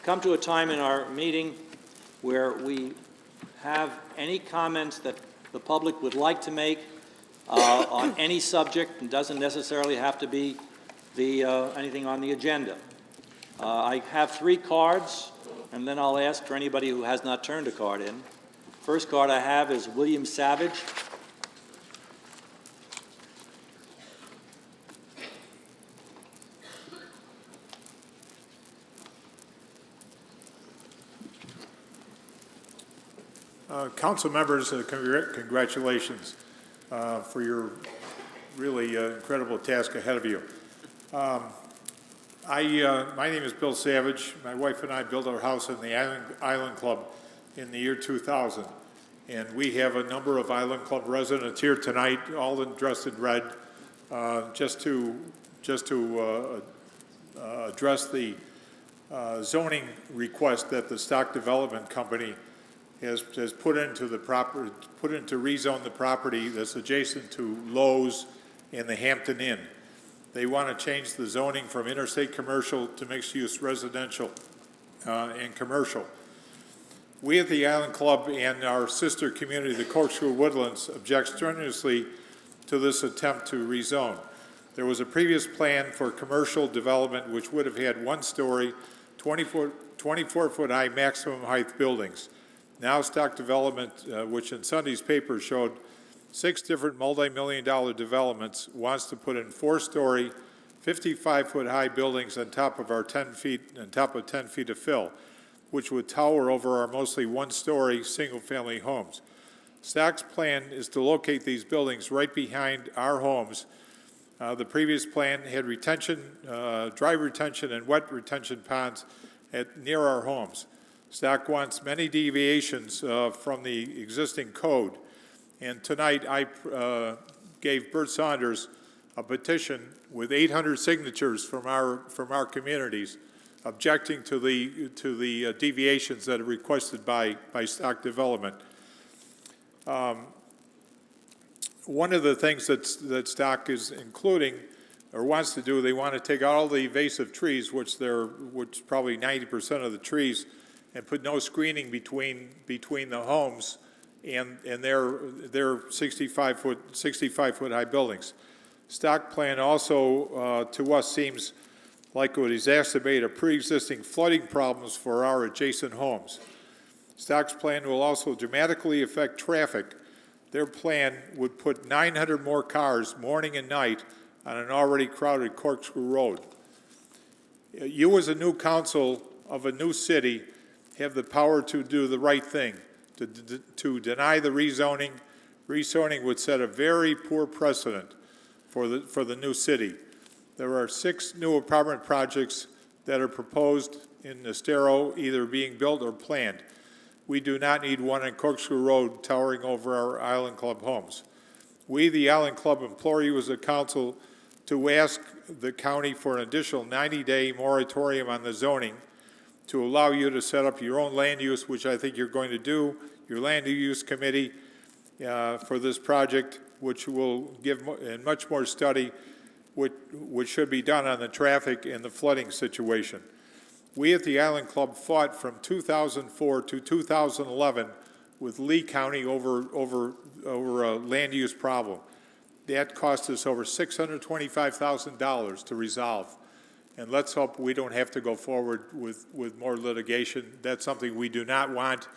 come to a time in our meeting where we have any comments that the public would like to make on any subject, and doesn't necessarily have to be anything on the agenda. I have 3 cards, and then I'll ask for anybody who has not turned a card in. First card I have is William Savage. Council members, congratulations for your really incredible task ahead of you. My name is Bill Savage. My wife and I built our house in the Island Club in the year 2000. And we have a number of Island Club residents here tonight, all dressed in red, just to address the zoning request that the Stock Development Company has put into rezone the property that's adjacent to Lowe's and the Hampton Inn. They want to change the zoning from interstate commercial to mixed-use residential and commercial. We at the Island Club and our sister community, the Corkscrew Woodlands, object strenuously to this attempt to rezone. There was a previous plan for commercial development which would have had 1-story, 24-foot high maximum height buildings. Now Stock Development, which in Sunday's paper showed 6 different multi-million-dollar developments, wants to put in 4-story, 55-foot high buildings on top of 10 feet of fill, which would tower over our mostly 1-story single-family homes. Stock's plan is to locate these buildings right behind our homes. The previous plan had dry retention and wet retention ponds near our homes. Stock wants many deviations from the existing code. And tonight I gave Bert Saunders a petition with 800 signatures from our communities objecting to the deviations that are requested by Stock Development. One of the things that Stock is including or wants to do, they want to take out all the invasive trees, which probably 90% of the trees, and put no screening between the homes and their 65-foot high buildings. Stock plan also, to us, seems like it would exacerbate a pre-existing flooding problems for our adjacent homes. Stock's plan will also dramatically affect traffic. Their plan would put 900 more cars morning and night on an already crowded Corkscrew Road. You, as a new council of a new city, have the power to do the right thing, to deny the rezoning. Rezoning would set a very poor precedent for the new city. There are 6 new apartment projects that are proposed in Estero, either being built or planned. We do not need one on Corkscrew Road towering over our Island Club homes. We, the Island Club, implore you as a council to ask the county for an additional 90-day moratorium on the zoning to allow you to set up your own land use, which I think you're going to do, your land use committee for this project, which will give much more study, which should be done on the traffic and the flooding situation. We at the Island Club fought from 2004 to 2011 with Lee County over a land use problem. That cost us over $625,000 to resolve. And let's hope we don't have to go forward with more litigation. That's something we do not want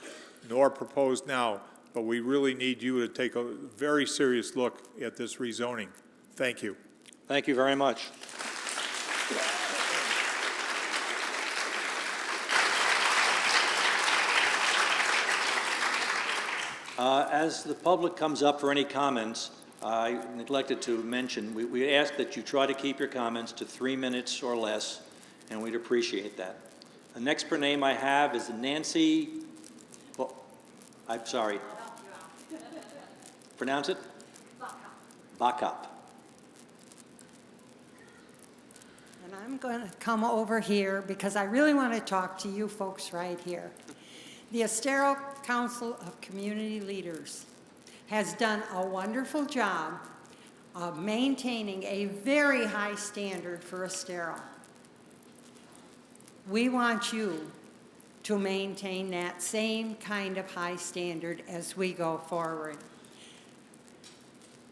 nor propose now, but we really need you to take a very serious look at this rezoning. Thank you. Thank you very much. As the public comes up for any comments, I neglected to mention, we ask that you try to keep your comments to 3 minutes or less, and we'd appreciate that. The next name I have is Nancy, I'm sorry. Pronounce it? Bakap. And I'm going to come over here because I really want to talk to you folks right here. The Estero Council of Community Leaders has done a wonderful job of maintaining a very high standard for Estero. We want you to maintain that same kind of high standard as we go forward.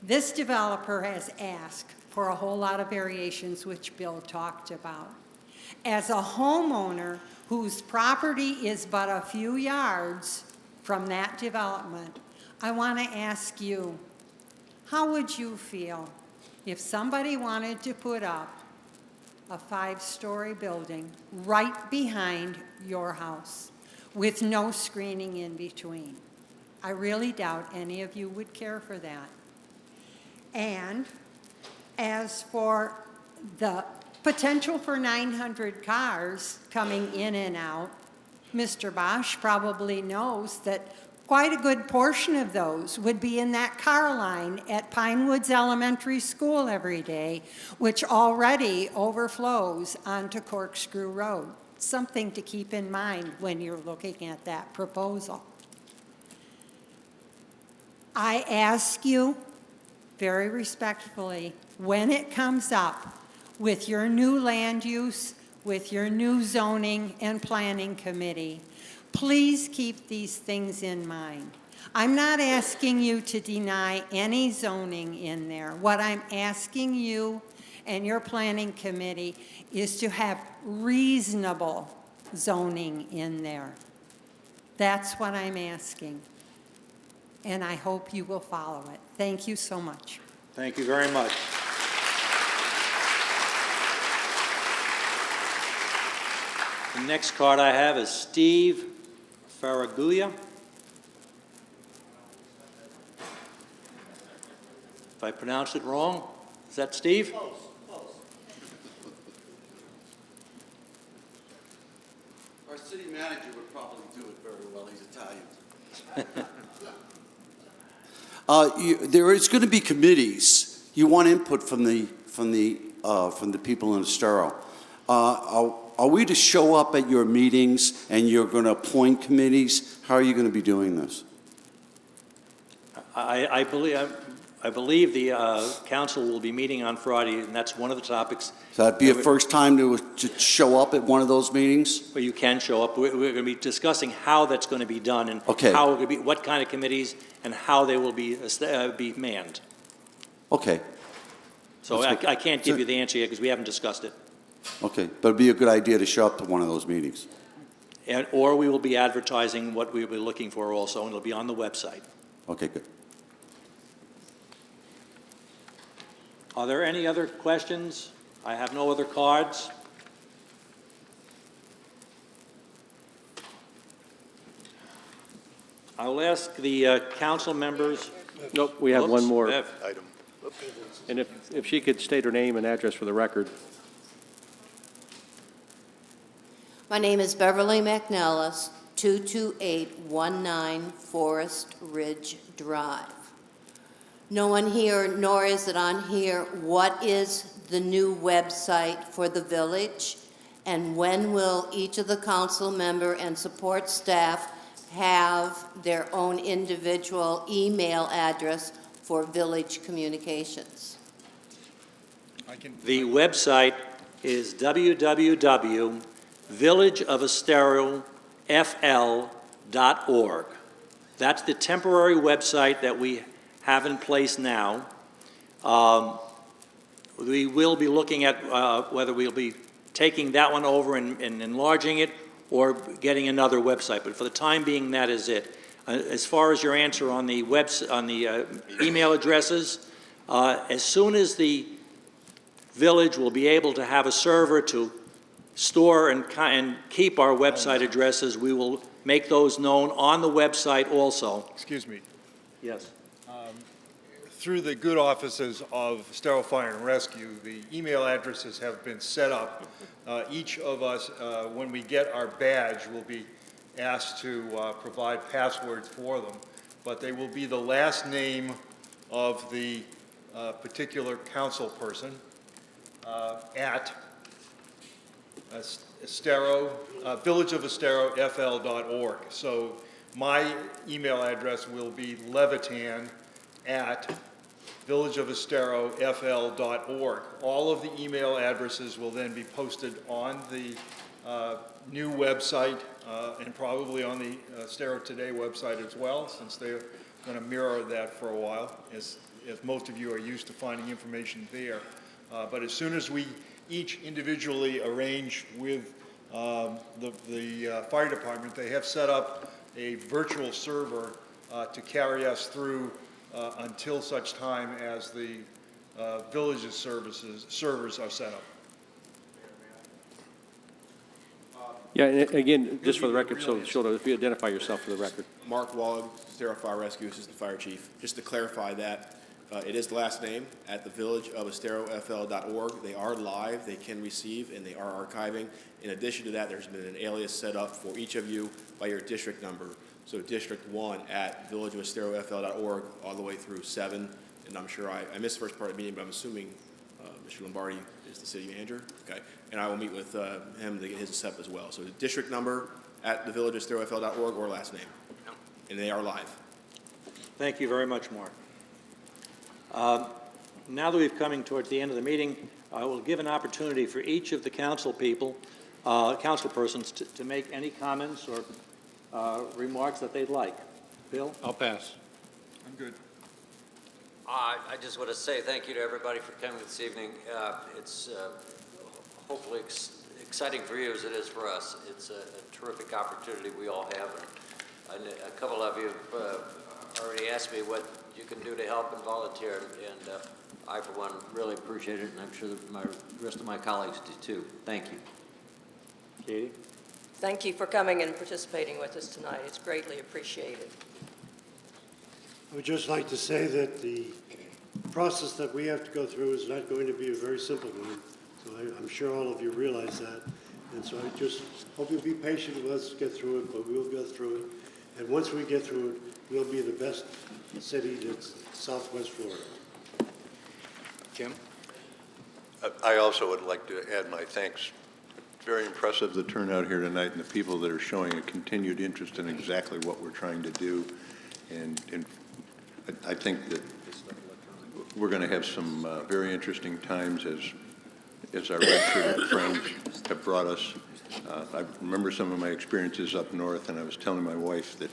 This developer has asked for a whole lot of variations, which Bill talked about. As a homeowner whose property is but a few yards from that development, I want to ask you, how would you feel if somebody wanted to put up a 5-story building right behind your house with no screening in between? I really doubt any of you would care for that. And as for the potential for 900 cars coming in and out, Mr. Bosch probably knows that quite a good portion of those would be in that car line at Pine Woods Elementary School every day, which already overflows onto Corkscrew Road. Something to keep in mind when you're looking at that proposal. I ask you very respectfully, when it comes up with your new land use, with your new zoning and planning committee, please keep these things in mind. I'm not asking you to deny any zoning in there. What I'm asking you and your planning committee is to have reasonable zoning in there. That's what I'm asking. And I hope you will follow it. Thank you so much. Thank you very much. The next card I have is Steve Farraguia. If I pronounced it wrong, is that Steve? Close, close. Our city manager would probably do it very well. He's Italian. There is going to be committees. You want input from the people in Estero. Are we to show up at your meetings and you're going to appoint committees? How are you going to be doing this? I believe the council will be meeting on Friday, and that's one of the topics. So that'd be a first time to show up at one of those meetings? Where you can show up. We're going to be discussing how that's going to be done and Okay. how it will be, what kind of committees and how they will be manned. Okay, So That's I can't give you the answer yet because we haven't discussed it. okay. But it'd be a good idea to show up to one of those meetings. Or we will be advertising what we'll be looking for also, and it'll be on the website. Okay, good. Are there any other questions? I have no other cards. I will ask the council members. Nope, we have one Oops, more. Bev. Item. And if she could state her name and address for the record. My name is Beverly McNellis, 22819 Forest Ridge Drive. No one here, nor is it on here, what is the new website for the village? And when will each of the council member and support staff have their own individual email address for village communications? The website is www.villageoferofl.org. That's the temporary website that we have in place now. We will be looking at whether we'll be taking that one over and enlarging it or getting another website. But for the time being, that is it. As far as your answer on the email addresses, as soon as the village will be able to have a server to store and keep our website addresses, we will make those known on the website also. Excuse me. Yes. Through the good offices of Estero Fire and Rescue, the email addresses have been set up. Each of us, when we get our badge, will be asked to provide passwords for them, but they will be the last name of the particular council person at Estero, villageofesterofl.org. So my email address will be levitan@villageofesterofl.org. All of the email addresses will then be posted on the new website, and probably on the Estero Today website as well, since they're going to mirror that for a while, as most of you are used to finding information there. But as soon as we each individually arrange with the fire department, they have set up a virtual server to carry us through until such time as the village's servers are set up. Yeah, and again, just for the record, so Shilda, if you identify yourself for the record. Mark Wallig, Estero Fire Rescue, Assistant Fire Chief. Just to clarify that, it is the last name at thevillageofesterofl.org. They are live, they can receive, and they are archiving. In addition to that, there's been an alias set up for each of you by your district number. So District 1 at villageofesterofl.org all the way through 7. And I'm sure I missed the first part of the meeting, but I'm assuming Mr. Lombardi is the city manager. Okay. And I will meet with him to get his step as well. So the district number at thevillageofesterofl.org or last name. And they are live. Thank you very much, Mark. Now that we've coming towards the end of the meeting, I will give an opportunity for each of the council people, council persons, to make any comments or remarks that they'd like. Bill? I'll pass. I'm good. I just want to say thank you to everybody for coming this evening. It's hopefully exciting for you as it is for us. It's a terrific opportunity we all have. And a couple of you have already asked me what you can do to help and volunteer, and I, for one, really appreciate it, and I'm sure that the rest of my colleagues do too. Thank you. Katie? Thank you for coming and participating with us tonight. It's greatly appreciated. I would just like to say that the process that we have to go through is not going to be a very simple one. So I'm sure all of you realize that. And so I just hope you'll be patient with us to get through it, but we'll go through it. And once we get through it, we'll be the best city that's Southwest Florida. Jim? I also would like to add my thanks. It's very impressive, the turnout here tonight, and the people that are showing a continued interest in exactly what we're trying to do. And I think that we're going to have some very interesting times as our red-shirted friends have brought us. I remember some of my experiences up north, and I was telling my wife that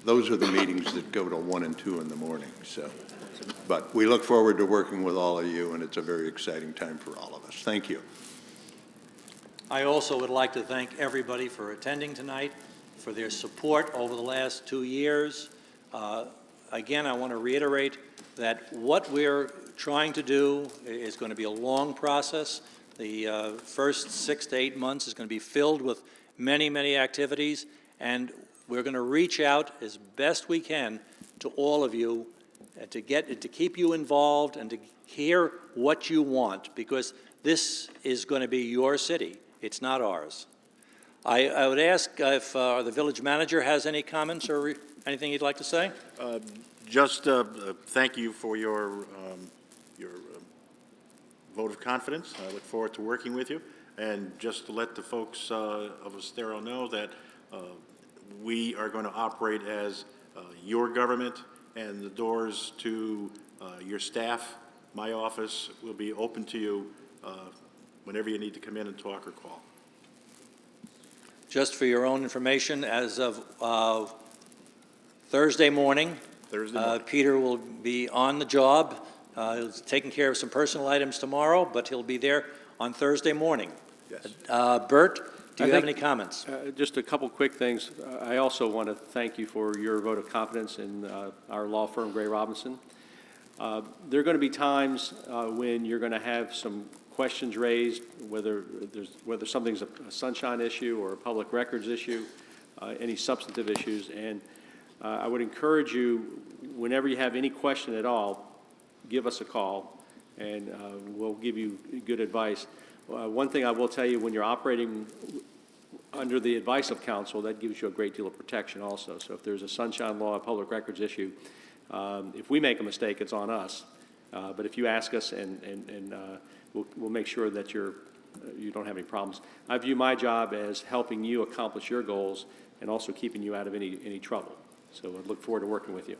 those are the meetings that go till 1 and 2 in the morning. So, but we look forward to working with all of you, and it's a very exciting time for all of us. Thank you. I also would like to thank everybody for attending tonight, for their support over the last 2 years. Again, I want to reiterate that what we're trying to do is going to be a long process. The first 6 to 8 months is going to be filled with many, many activities, and we're going to reach out as best we can to all of you to keep you involved and to hear what you want, because this is going to be your city. It's not ours. I would ask if the village manager has any comments or anything you'd like to say? Just thank you for your vote of confidence. I look forward to working with you. And just to let the folks of Estero know that we are going to operate as your government, and the doors to your staff, my office, will be open to you whenever you need to come in and talk or call. Just for your own information, as of Thursday morning, Peter will be on the job. He's taking care of some personal items tomorrow, but he'll be there on Thursday morning. Yes. Bert, do you have any comments? Just a couple quick things. I also want to thank you for your vote of confidence in our law firm, Gray Robinson. There are going to be times when you're going to have some questions raised, whether something's a sunshine issue or a public records issue, any substantive issues. And I would encourage you, whenever you have any question at all, give us a call, and we'll give you good advice. One thing I will tell you, when you're operating under the advice of counsel, that gives you a great deal of protection also. So if there's a sunshine law, a public records issue, if we make a mistake, it's on us. But if you ask us, and we'll make sure that you don't have any problems. I view my job as helping you accomplish your goals and also keeping you out of any trouble. So I look forward to working with you.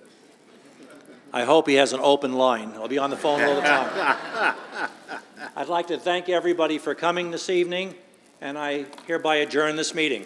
I hope he has an open line. I'll be on the phone all the time. I'd like to thank everybody for coming this evening, and I hereby adjourn this meeting.